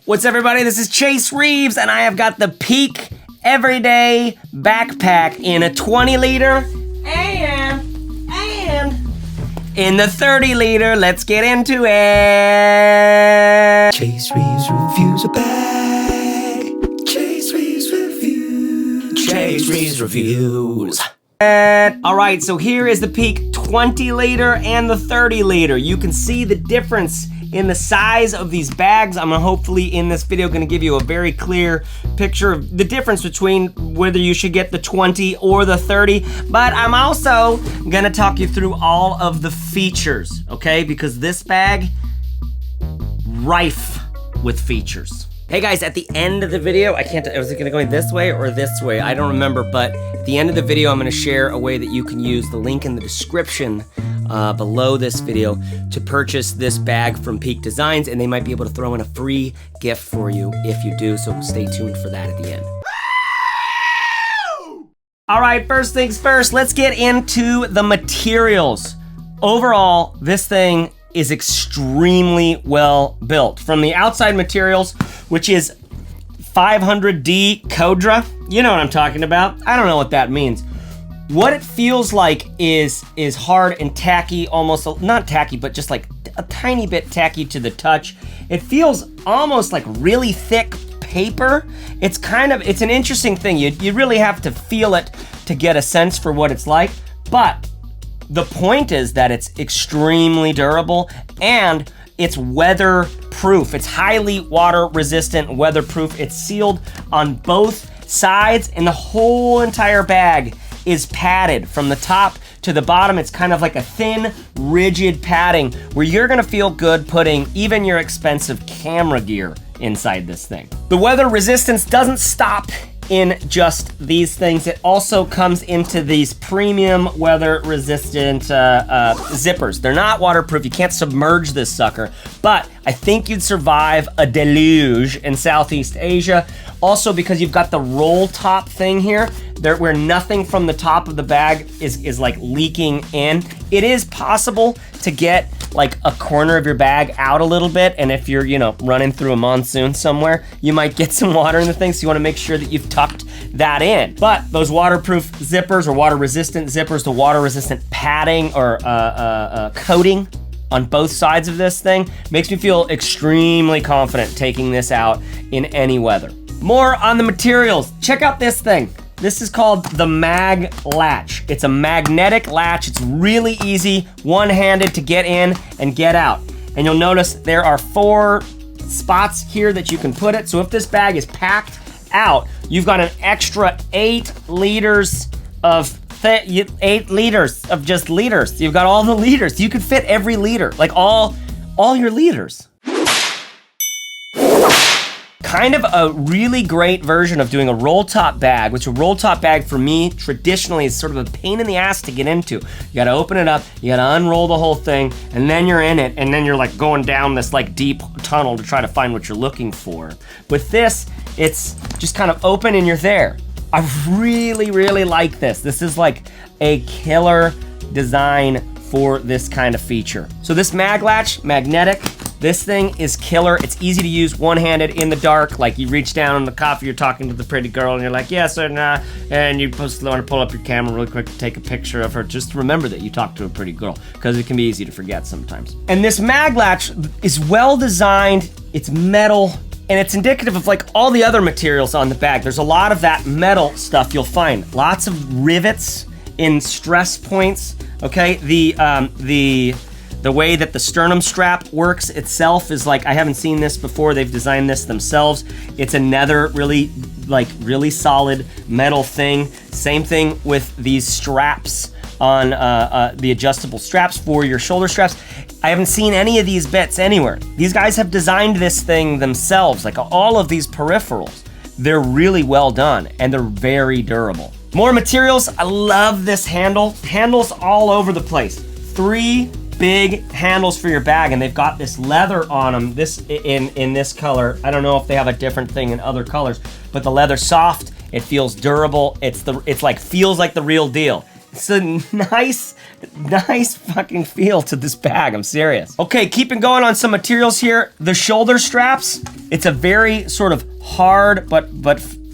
What's up, everybody? This is Chase Reeves, and I have got the Peak Everyday Backpack in a 20-liter and in the 30-liter. Let's get into it. Chase Reeves reviews a bag. Chase Reeves reviews. Chase Reeves reviews. All right, so here is the Peak 20-liter and the 30-liter. You can see the difference in the size of these bags. I'm hopefully in this video gonna give you a very clear picture of the difference between whether you should get the 20 or the 30, but I'm also gonna talk you through all of the features, okay? Because this bag, rife with features. Hey guys, at the end of the video, was it gonna go this way or this way? I don't remember, but at the end of the video, I'm gonna share a way that you can use the link in the description below this video to purchase this bag from Peak Designs, and they might be able to throw in a free gift for you if you do, so stay tuned for that at the end. All right, first things first, let's get into the materials. Overall, this thing is extremely well built. From the outside materials, which is 500D Codra, you know what I'm talking about. I don't know what that means. What it feels like is hard and tacky, almost, not tacky, but just like a tiny bit tacky to the touch. It feels almost like really thick paper. It's an interesting thing. You really have to feel it to get a sense for what it's like, but the point is that it's extremely durable and it's weatherproof. It's highly water resistant, weatherproof. It's sealed on both sides, and the whole entire bag is padded from the top to the bottom. It's kind of like a thin, rigid padding where you're gonna feel good putting even your expensive camera gear inside this thing. The weather resistance doesn't stop in just these things. It also comes into these premium weather resistant zippers. They're not waterproof, you can't submerge this sucker, but I think you'd survive a deluge in Southeast Asia. Also because you've got the roll top thing here, where nothing from the top of the bag is like leaking in. It is possible to get like a corner of your bag out a little bit, and if you're, running through a monsoon somewhere, you might get some water in the thing, so you wanna make sure that you've tucked that in. But those waterproof zippers or water resistant zippers, the water resistant padding or coating on both sides of this thing makes me feel extremely confident taking this out in any weather. More on the materials. Check out this thing. This is called the MagLatch. It's a magnetic latch. It's really easy, one-handed to get in and get out. And you'll notice there are 4 spots here that you can put it. So if this bag is packed out, you've got an extra 8 liters of 8 liters of just liters. You've got all the liters. You could fit every liter, like all your liters. Kind of a really great version of doing a roll top bag, which a roll top bag for me traditionally is sort of a pain in the ass to get into. You gotta open it up, you gotta unroll the whole thing, and then you're in it, and then you're like going down this like deep tunnel to try to find what you're looking for. With this, it's just kind of open and you're there. I really, really like this. This is like a killer design for this kind of feature. So this MagLatch, magnetic, this thing is killer. It's easy to use one-handed in the dark. Like you reach down in the coffee, you're talking to the pretty girl and you're like, yes or nah, and you want to pull up your camera really quick to take a picture of her. Just remember that you talked to a pretty girl, because it can be easy to forget sometimes. And this MagLatch is well designed, it's metal, and it's indicative of like all the other materials on the bag. There's a lot of that metal stuff you'll find. Lots of rivets in stress points, okay? The way that the sternum strap works itself is like, I haven't seen this before. They've designed this themselves. It's another really solid metal thing. Same thing with these straps on the adjustable straps for your shoulder straps. I haven't seen any of these bits anywhere. These guys have designed this thing themselves, like all of these peripherals. They're really well done and they're very durable. More materials. I love this handle. Handles all over the place. 3 big handles for your bag, and they've got this leather on them. This in this color. I don't know if they have a different thing in other colors, but the leather's soft. It feels durable. It's like feels like the real deal. It's a nice Nice fucking feel to this bag, I'm serious. Okay, keeping going on some materials here. The shoulder straps, it's a very sort of hard, but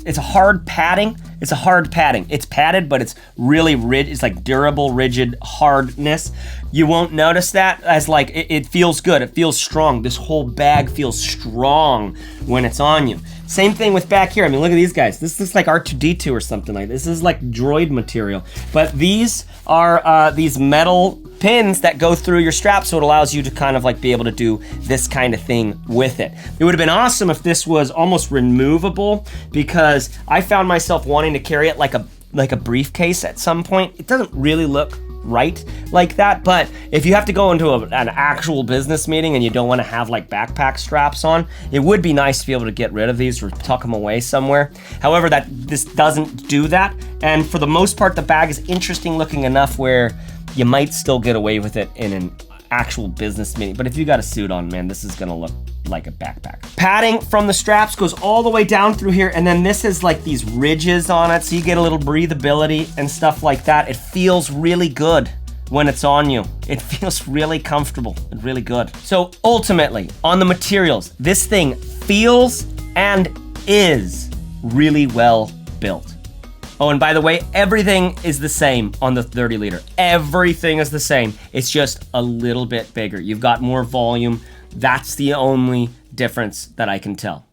it's a hard padding. It's a hard padding. It's padded, but it's really rigid. It's like durable, rigid hardness. You won't notice that as like, it feels good. It feels strong. This whole bag feels strong when it's on you. Same thing with back here. I mean, look at these guys. This looks like R2-D2 or something like this. This is like droid material. But these are these metal pins that go through your strap, so it allows you to kind of like be able to do this kind of thing with it. It would have been awesome if this was almost removable, because I found myself wanting to carry it like a briefcase at some point. It doesn't really look right like that, but if you have to go into an actual business meeting and you don't want to have like backpack straps on, it would be nice to be able to get rid of these or tuck them away somewhere. However, this doesn't do that, and for the most part the bag is interesting looking enough where you might still get away with it in an actual business meeting. But if you got a suit on, man, this is gonna look like a backpack. Padding from the straps goes all the way down through here, and then this is like these ridges on it, so you get a little breathability and stuff like that. It feels really good when it's on you. It feels really comfortable and really good. So ultimately, on the materials, this thing feels and is really well built. Oh, and by the way, everything is the same on the 30 liter. Everything is the same. It's just a little bit bigger. You've got more volume. That's the only difference that I can tell.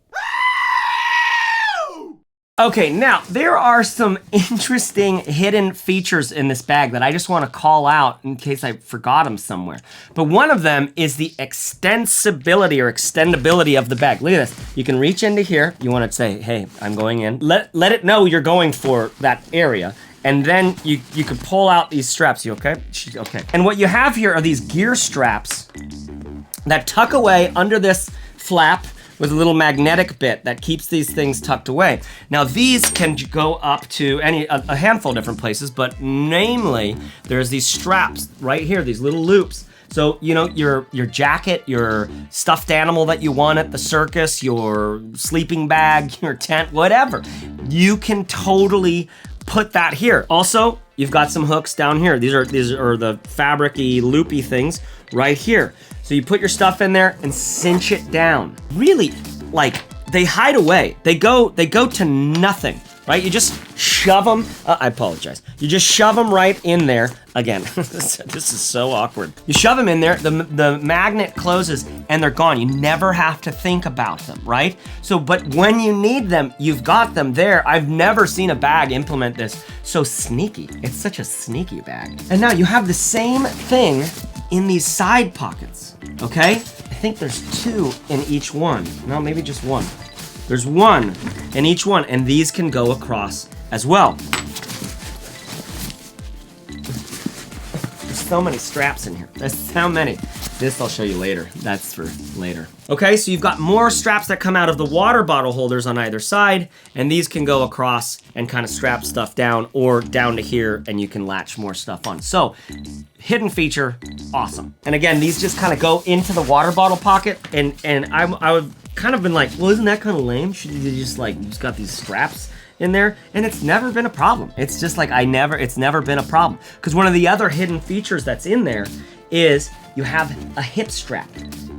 Okay, now there are some interesting hidden features in this bag that I just want to call out in case I forgot them somewhere. But one of them is the extensibility or extendability of the bag. Look at this. You can reach into here. You want to say, hey, I'm going in. Let it know you're going for that area. And then you can pull out these straps. You okay? Okay. And what you have here are these gear straps that tuck away under this flap with a little magnetic bit that keeps these things tucked away. Now these can go up to a handful of different places, but namely, there's these straps right here, these little loops. So, you know, your jacket, your stuffed animal that you want at the circus, your sleeping bag, your tent, whatever, you can totally put that here. Also, you've got some hooks down here. These are the fabric-y, loopy things right here. So you put your stuff in there and cinch it down. Really, like, they hide away. They go to nothing, right? You just shove them, I apologize. You just shove them right in there. Again, this is so awkward. You shove them in there, the magnet closes, and they're gone. You never have to think about them, right? So, but when you need them, you've got them there. I've never seen a bag implement this so sneaky. It's such a sneaky bag. And now you have the same thing in these side pockets, okay? I think there's 2 in each one. No, maybe just 1. There's 1 in each one, and these can go across as well. There's so many straps in here. That's how many. This I'll show you later. That's for later. Okay, so you've got more straps that come out of the water bottle holders on either side, and these can go across and kind of strap stuff down or down to here, and you can latch more stuff on. So, hidden feature, awesome. And again, these just kind of go into the water bottle pocket, and I would kind of been like, well, isn't that kind of lame? Should you just got these straps in there? And it's never been a problem. It's just like, it's never been a problem. Because one of the other hidden features that's in there is you have a hip strap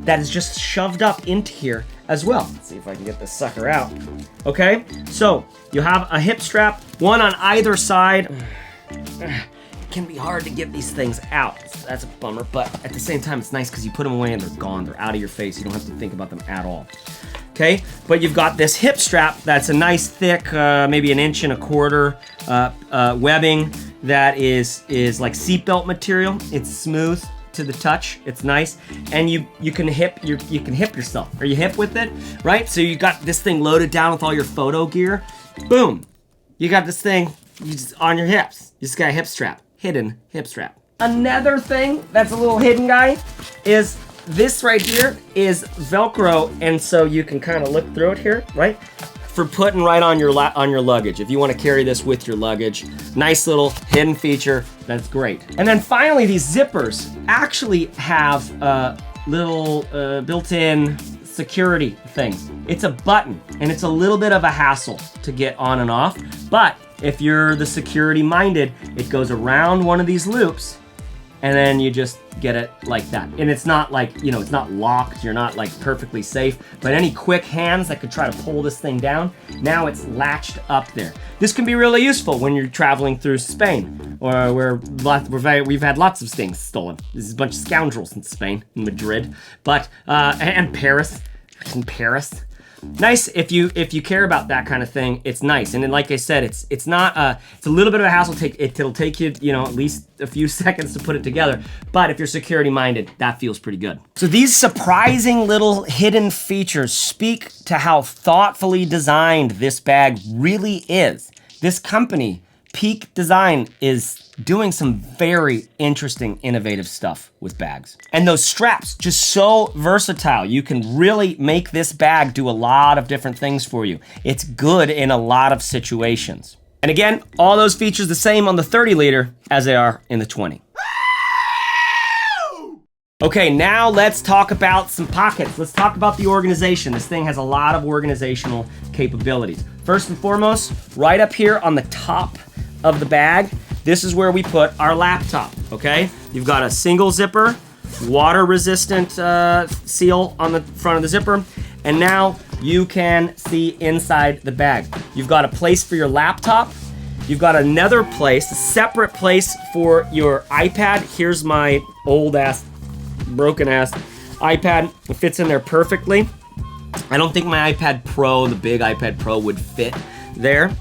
that is just shoved up into here as well. Let's see if I can get this sucker out. Okay, so you have a hip strap, one on either side. It can be hard to get these things out. That's a bummer, but at the same time, it's nice because you put them away and they're gone. They're out of your face. You don't have to think about them at all. Okay, but you've got this hip strap that's a nice thick, maybe 1.25 inch webbing that is like seatbelt material. It's smooth to the touch. It's nice, and you can hip yourself. Are you hip with it? Right. So you got this thing loaded down with all your photo gear. Boom, you got this thing on your hips. You just got a hip strap, hidden hip strap. Another thing that's a little hidden guy is this right here is Velcro, and so you can kind of look through it here, right? For putting right on your luggage. If you want to carry this with your luggage, nice little hidden feature. That's great. And then finally, these zippers actually have little built-in security things. It's a button, and it's a little bit of a hassle to get on and off. But if you're the security minded, it goes around one of these loops, and then you just get it like that. And it's not like, you know, it's not locked, you're not like perfectly safe, but any quick hands that could try to pull this thing down, now it's latched up there. This can be really useful when you're traveling through Spain, or where we've had lots of things stolen. There's a bunch of scoundrels in Spain, in Madrid, but, and Paris, in Paris. Nice if you care about that kind of thing. It's nice, and then like I said, it's not it's a little bit of a hassle. It'll take you, you know, at least a few seconds to put it together. But if you're security minded, that feels pretty good. So these surprising little hidden features speak to how thoughtfully designed this bag really is. This company, Peak Design, is doing some very interesting, innovative stuff with bags. And those straps, just so versatile. You can really make this bag do a lot of different things for you. It's good in a lot of situations. And again, all those features the same on the 30 liter as they are in the 20. Okay, now let's talk about some pockets. Let's talk about the organization. This thing has a lot of organizational capabilities. First and foremost, right up here on the top of the bag, this is where we put our laptop, okay? You've got a single zipper, water resistant seal on the front of the zipper, and now you can see inside the bag. You've got a place for your laptop. You've got another place, a separate place for your iPad. Here's my old ass, broken ass iPad. It fits in there perfectly. I don't think my iPad Pro, the big iPad Pro, would fit there.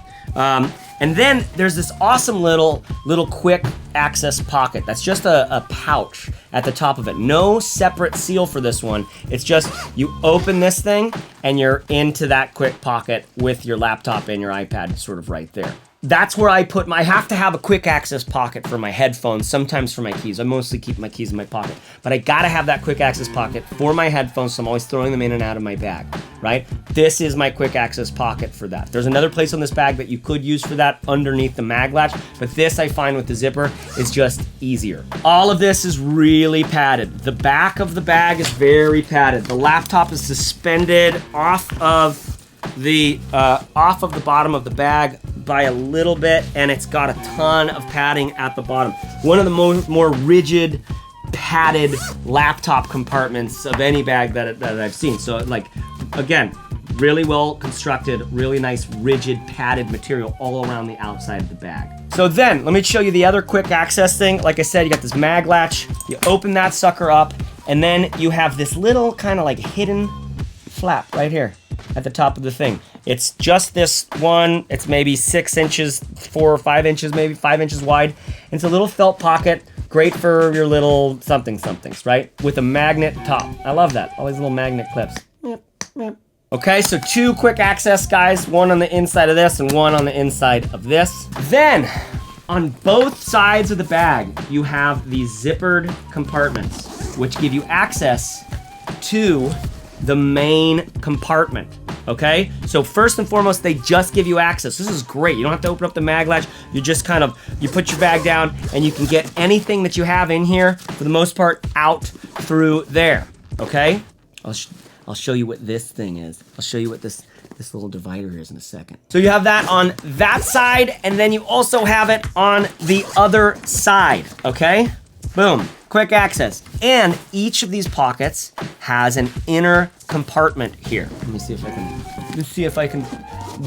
And then there's this awesome little quick access pocket. That's just a pouch at the top of it. No separate seal for this one. It's just you open this thing and you're into that quick pocket with your laptop and your iPad sort of right there. That's where I put I have to have a quick access pocket for my headphones, sometimes for my keys. I mostly keep my keys in my pocket, but I gotta have that quick access pocket for my headphones, so I'm always throwing them in and out of my bag, right? This is my quick access pocket for that. There's another place on this bag that you could use for that underneath the MagLatch, but this I find with the zipper is just easier. All of this is really padded. The back of the bag is very padded. The laptop is suspended off of the bottom of the bag by a little bit, and it's got a ton of padding at the bottom. One of the more rigid, padded laptop compartments of any bag that I've seen. So like, again, really well constructed, really nice, rigid, padded material all around the outside of the bag. So then, let me show you the other quick access thing. Like I said, you got this MagLatch. You open that sucker up, and then you have this little kind of like hidden flap right here at the top of the thing. It's just this one. It's maybe 6 inches, 4 or 5 inches, maybe 5 inches wide. And it's a little felt pocket, great for your little somethings, right? With a magnet top. I love that. All these little magnet clips. Okay, so 2 quick access guys, one on the inside of this and one on the inside of this. Then, on both sides of the bag, you have these zippered compartments, which give you access to the main compartment. Okay, so first and foremost, they just give you access. This is great. You don't have to open up the MagLatch. You just you put your bag down and you can get anything that you have in here, for the most part, out through there. Okay, I'll show you what this thing is. I'll show you what this little divider is in a second. So you have that on that side, and then you also have it on the other side. Okay, boom. Quick access. And each of these pockets has an inner compartment here. Let me see if I can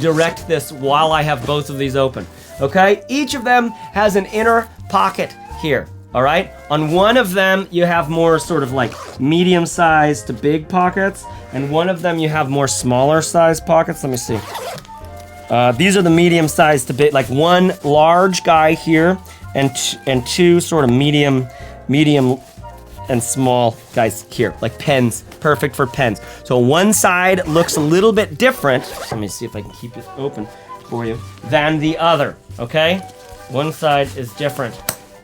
direct this while I have both of these open. Okay? Each of them has an inner pocket here. All right? On one of them, you have more sort of like medium-sized to big pockets, and one of them you have more smaller-sized pockets. Let me see. These are the medium-sized to big, like one large guy here, and 2 sort of medium and small guys here, like pens, perfect for pens. So one side looks a little bit different, let me see if I can keep it open for you, than the other, okay? One side is different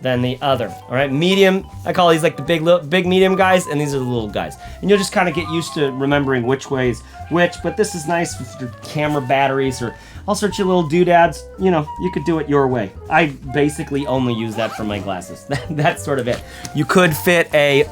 than the other, all right? Medium, I call these like the big medium guys, and these are the little guys. And you'll just kind of get used to remembering which way's which, but this is nice with your camera batteries or all sorts of little doodads. You know, you could do it your way. I basically only use that for my glasses. That's sort of it. You could fit a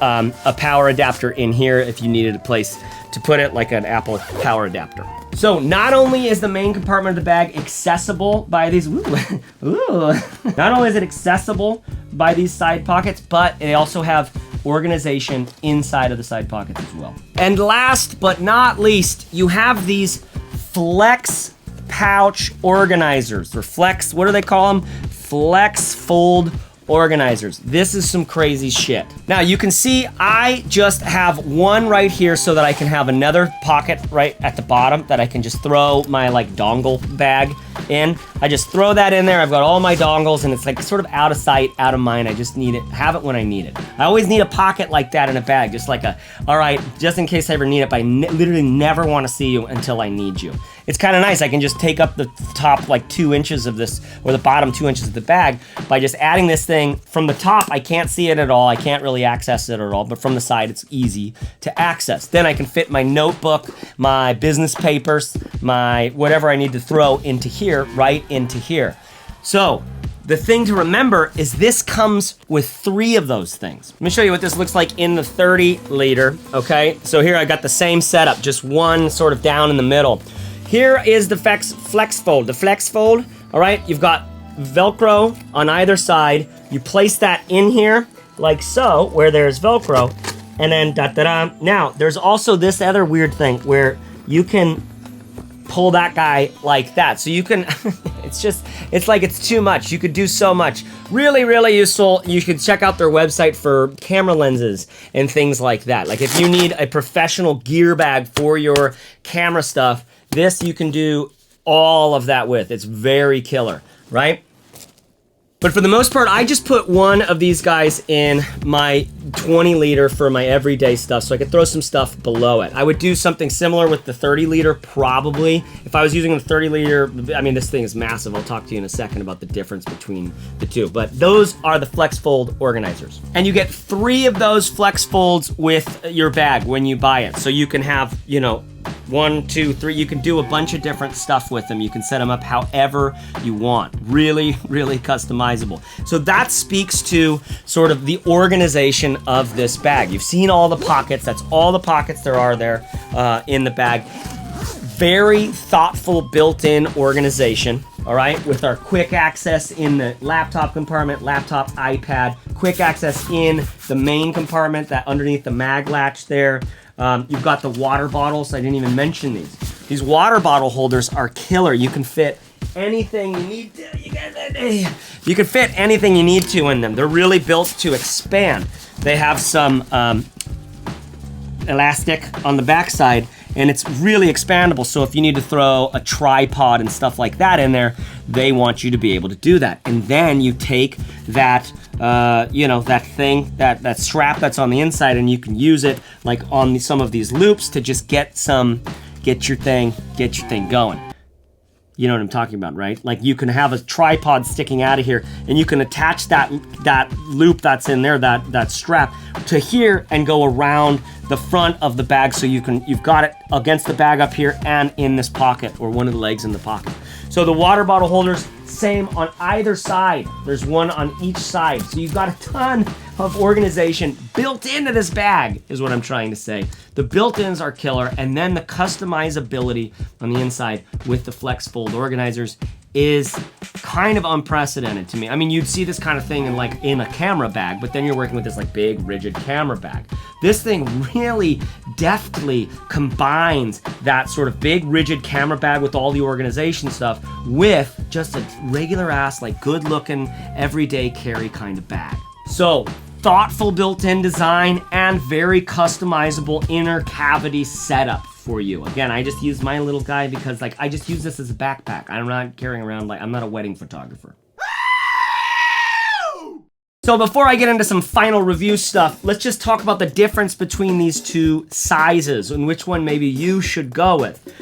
power adapter in here if you needed a place to put it, like an Apple power adapter. So not only is the main compartment of the bag accessible by these, not only is it accessible by these side pockets, but they also have organization inside of the side pockets as well. And last but not least, you have these flex pouch organizers, or flex, what do they call them? FlexFold organizers. This is some crazy shit. Now you can see I just have one right here so that I can have another pocket right at the bottom that I can just throw my like dongle bag in. I just throw that in there. I've got all my dongles and it's like sort of out of sight, out of mind. I just need it, have it when I need it. I always need a pocket like that in a bag, just like a, all right, just in case I ever need it, but I literally never want to see you until I need you. It's kind of nice. I can just take up the top like 2 inches of this, or the bottom 2 inches of the bag by just adding this thing from the top. I can't see it at all. I can't really access it at all, but from the side, it's easy to access. Then I can fit my notebook, my business papers, my whatever I need to throw into here, right into here. So the thing to remember is this comes with 3 of those things. Let me show you what this looks like in the 30 liter, okay? So here I got the same setup, just one sort of down in the middle. Here is the FlexFold. The FlexFold, all right, you've got Velcro on either side. You place that in here like so, where there's Velcro, and then da-da-da. Now, there's also this other weird thing where you can pull that guy like that. So you can, it's like it's too much. You could do so much. Really, really useful. You should check out their website for camera lenses and things like that. Like if you need a professional gear bag for your camera stuff, this you can do all of that with. It's very killer, right? But for the most part, I just put one of these guys in my 20 liter for my everyday stuff so I could throw some stuff below it. I would do something similar with the 30 liter probably. If I was using the 30 liter, I mean, this thing is massive. I'll talk to you in a second about the difference between the two. But those are the FlexFold organizers. And you get 3 of those FlexFolds with your bag when you buy it. So you can have, you know, 1, 2, 3, you can do a bunch of different stuff with them. You can set them up however you want. Really, really customizable. So that speaks to sort of the organization of this bag. You've seen all the pockets. That's all the pockets there are there in the bag. Very thoughtful built-in organization, all right? With our quick access in the laptop compartment, laptop, iPad, quick access in the main compartment, that underneath the MagLatch there. You've got the water bottles. I didn't even mention these. These water bottle holders are killer. You can fit anything you need to. You can fit anything you need to in them. They're really built to expand. They have some elastic on the backside, and it's really expandable. So if you need to throw a tripod and stuff like that in there, they want you to be able to do that. And then you take that, you know, that thing, that strap that's on the inside, and you can use it like on some of these loops to just get your thing going. You know what I'm talking about, right? Like you can have a tripod sticking out of here, and you can attach that loop that's in there, that strap, to here and go around the front of the bag, so you've got it against the bag up here and in this pocket, or one of the legs in the pocket. So the water bottle holders, same on either side. There's one on each side. So you've got a ton of organization built into this bag, is what I'm trying to say. The built-ins are killer, and then the customizability on the inside with the FlexFold organizers is kind of unprecedented to me. I mean, you'd see this kind of thing in a camera bag, but then you're working with this like big rigid camera bag. This thing really deftly combines that sort of big rigid camera bag with all the organization stuff with just a regular ass, like good looking, everyday carry kind of bag. So thoughtful built-in design and very customizable inner cavity setup for you. Again, I just use my little guy because like I just use this as a backpack. I'm not carrying around, like I'm not a wedding photographer. So before I get into some final review stuff, let's just talk about the difference between these two sizes and which one maybe you should go with.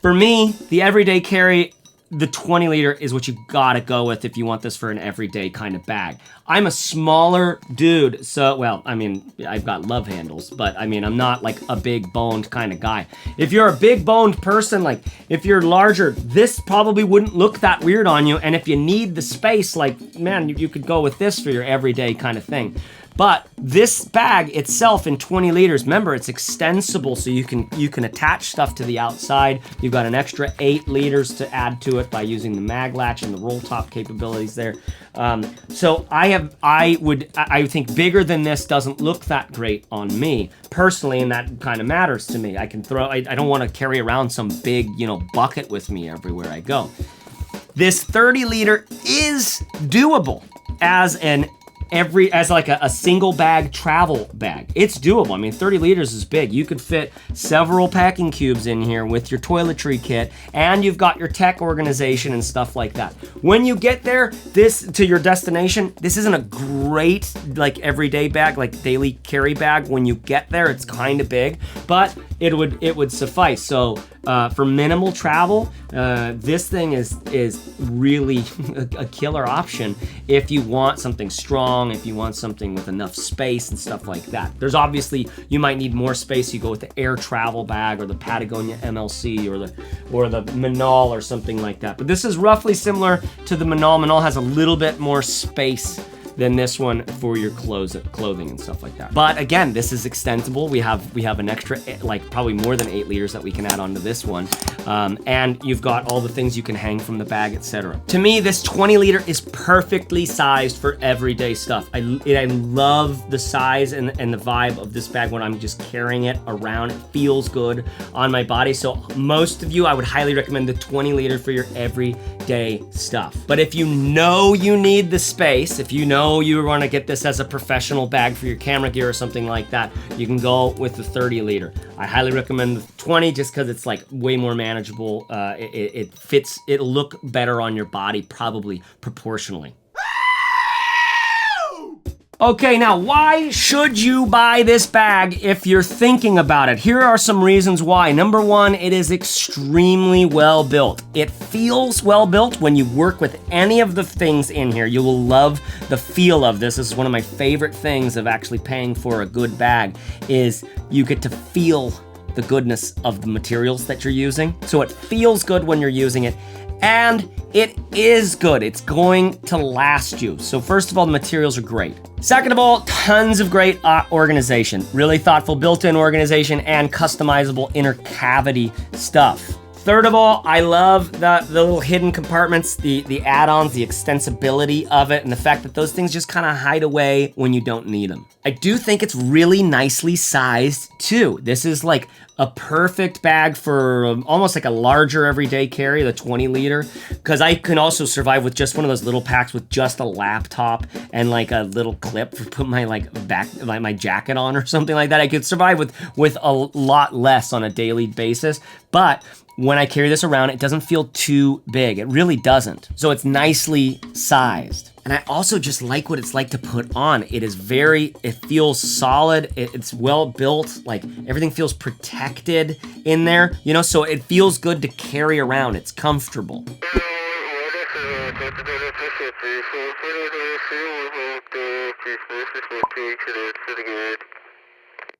For me, the everyday carry, the 20 liter is what you gotta go with if you want this for an everyday kind of bag. I'm a smaller dude, so, well, I mean, I've got love handles, but I mean, I'm not like a big boned kind of guy. If you're a big boned person, like if you're larger, this probably wouldn't look that weird on you. And if you need the space, like, man, you could go with this for your everyday kind of thing. But this bag itself in 20 liters, remember it's extensible, so you can attach stuff to the outside. You've got an extra 8 liters to add to it by using the MagLatch and the roll top capabilities there. So I think bigger than this doesn't look that great on me personally, and that kind of matters to me. I don't want to carry around some big, bucket with me everywhere I go. This 30 liter is doable as a single bag travel bag. It's doable. I mean, 30 liters is big. You could fit several packing cubes in here with your toiletry kit, and you've got your tech organization and stuff like that. When you get there, to your destination, this isn't a great everyday bag, like daily carry bag. When you get there, it's kind of big, but it would suffice. So for minimal travel, this thing is really a killer option if you want something strong, if you want something with enough space and stuff like that. There's obviously, you might need more space. You go with the Air Travel bag or the Patagonia MLC or the Manal or something like that. But this is roughly similar to the Manal. Manal has a little bit more space than this one for your clothing and stuff like that. But again, this is extendable. We have an extra, probably more than 8 liters that we can add onto this one. And you've got all the things you can hang from the bag, etc. To me, this 20 liter is perfectly sized for everyday stuff. I love the size and the vibe of this bag when I'm just carrying it around. It feels good on my body. So most of you, I would highly recommend the 20 liter for your everyday stuff. But if you know you need the space, if you know you want to get this as a professional bag for your camera gear or something like that, you can go with the 30 liter. I highly recommend the 20 just because it's way more manageable. It fits, it'll look better on your body, probably proportionally. Okay, now why should you buy this bag if you're thinking about it? Here are some reasons why. Number one, it is extremely well built. It feels well built when you work with any of the things in here. You will love the feel of this. This is one of my favorite things of actually paying for a good bag, is you get to feel the goodness of the materials that you're using. So it feels good when you're using it. And it is good. It's going to last you. So first of all, the materials are great. Second of all, tons of great organization. Really thoughtful built-in organization and customizable inner cavity stuff. Third of all, I love the little hidden compartments, the add-ons, the extensibility of it, and the fact that those things just kind of hide away when you don't need them. I do think it's really nicely sized too. This is like a perfect bag for almost like a larger everyday carry, the 20 liter, because I can also survive with just one of those little packs with just a laptop and like a little clip for put my my jacket on or something like that. I could survive with a lot less on a daily basis, but when I carry this around, it doesn't feel too big. It really doesn't. So it's nicely sized. And I also just like what it's like to put on. It feels solid. It's well built. Like everything feels protected in there, so it feels good to carry around. It's comfortable.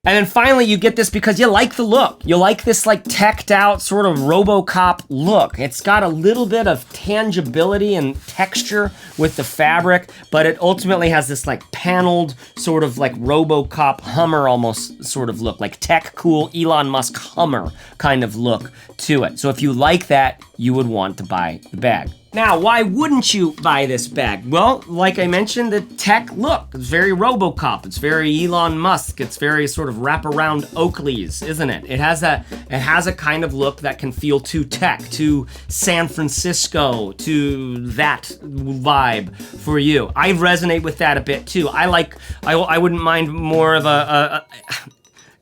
And then finally, you get this because you like the look. You like this teched out sort of RoboCop look. It's got a little bit of tangibility and texture with the fabric, but it ultimately has this paneled sort of RoboCop Hummer almost sort of look, like tech cool Elon Musk Hummer kind of look to it. So if you like that, you would want to buy the bag. Now, why wouldn't you buy this bag? Well, like I mentioned, the tech look. It's very RoboCop. It's very Elon Musk. It's very sort of wraparound Oakleys, isn't it? It has a kind of look that can feel too tech, too San Francisco, to that vibe for you. I resonate with that a bit too. I wouldn't mind more of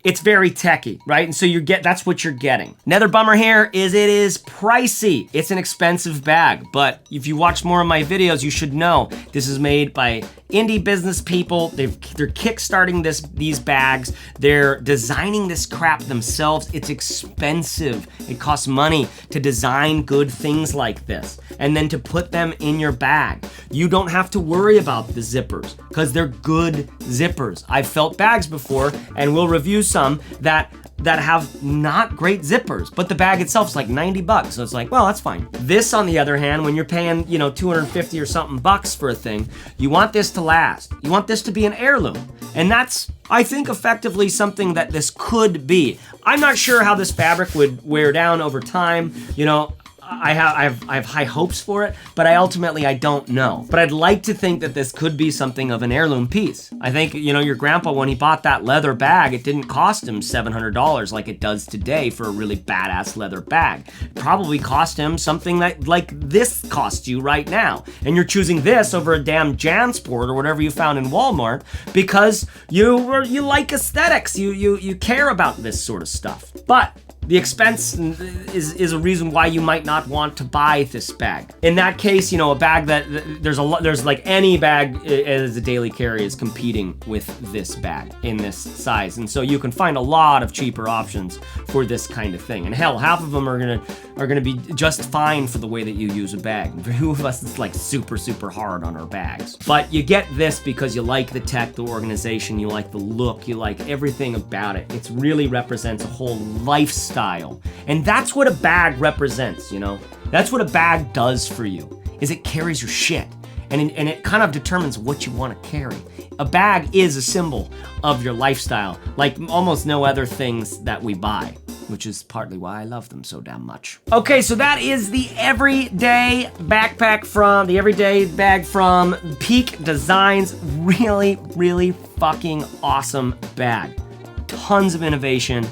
it's very techy, right? And so that's what you're getting. Another bummer here is it is pricey. It's an expensive bag, but if you watch more of my videos, you should know this is made by indie business people. They're kickstarting these bags. They're designing this crap themselves. It's expensive. It costs money to design good things like this and then to put them in your bag. You don't have to worry about the zippers because they're good zippers. I've felt bags before, and we'll review some that that have not great zippers, but the bag itself is like 90 bucks. So it's like, well, that's fine. This, on the other hand, when you're paying, 250 or something bucks for a thing, you want this to last. You want this to be an heirloom. And that's, I think, effectively something that this could be. I'm not sure how this fabric would wear down over time. I have high hopes for it, but I don't know. But I'd like to think that this could be something of an heirloom piece. I think, your grandpa, when he bought that leather bag, it didn't cost him $700 like it does today for a really badass leather bag. It probably cost him something that like this costs you right now. And you're choosing this over a damn Jansport or whatever you found in Walmart because you like aesthetics. You care about this sort of stuff. But the expense is a reason why you might not want to buy this bag. In that case, a bag that there's like any bag as a daily carry is competing with this bag in this size. And so you can find a lot of cheaper options for this kind of thing. And hell, half of them are gonna be just fine for the way that you use a bag. For who of us, it's like super, super hard on our bags. But you get this because you like the tech, the organization, you like the look, you like everything about it. It really represents a whole lifestyle. And that's what a bag represents, That's what a bag does for you, is it carries your shit. And it kind of determines what you want to carry. A bag is a symbol of your lifestyle, like almost no other things that we buy, which is partly why I love them so damn much. Okay, so that is the everyday bag from Peak Designs. Really, really fucking awesome bag. Tons of innovation.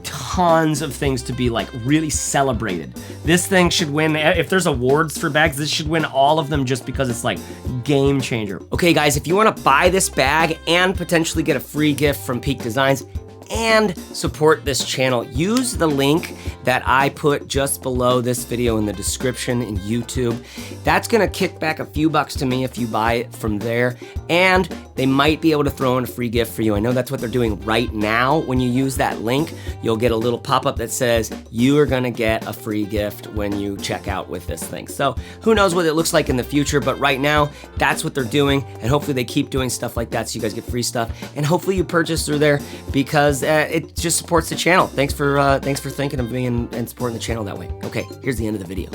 Tons of things to be like really celebrated. This thing should win, if there's awards for bags, this should win all of them just because it's like game changer. Okay guys, if you want to buy this bag and potentially get a free gift from Peak Designs and support this channel, use the link that I put just below this video in the description in YouTube. That's gonna kick back a few bucks to me if you buy it from there, and they might be able to throw in a free gift for you. I know that's what they're doing right now. When you use that link, you'll get a little pop-up that says you are gonna get a free gift when you check out with this thing. So who knows what it looks like in the future, but right now, that's what they're doing, and hopefully they keep doing stuff like that so you guys get free stuff, and hopefully you purchase through there because it just supports the channel. Thanks for thinking of me and supporting the channel that way. Okay, here's the end of the video.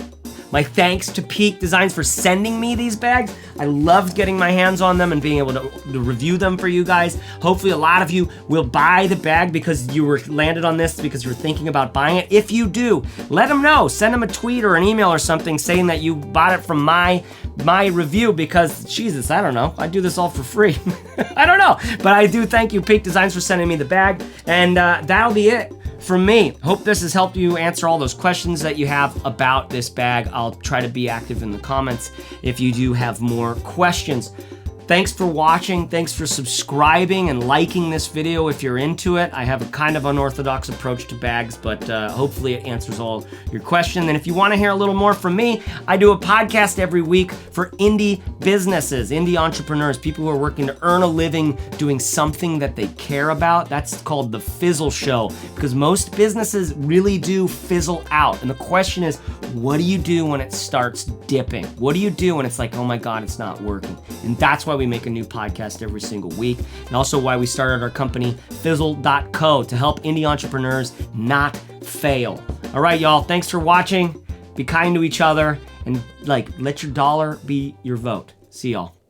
My thanks to Peak Designs for sending me these bags. I loved getting my hands on them and being able to review them for you guys. Hopefully a lot of you will buy the bag because you were landed on this because you were thinking about buying it. If you do, let them know. Send them a tweet or an email or something saying that you bought it from my review because, Jesus, I don't know. I do this all for free. I don't know. But I do thank you, Peak Designs, for sending me the bag. And that'll be it from me. Hope this has helped you answer all those questions that you have about this bag. I'll try to be active in the comments if you do have more questions. Thanks for watching. Thanks for subscribing and liking this video if you're into it. I have a kind of unorthodox approach to bags, but hopefully it answers all your questions. And if you want to hear a little more from me, I do a podcast every week for indie businesses, indie entrepreneurs, people who are working to earn a living doing something that they care about. That's called The Fizzle Show, because most businesses really do fizzle out. And the question is, what do you do when it starts dipping? What do you do when it's like, oh my God, it's not working? And that's why we make a new podcast every single week, and also why we started our company Fizzle.co to help indie entrepreneurs not fail. All right, y'all, thanks for watching. Be kind to each other and let your dollar be your vote. See y'all.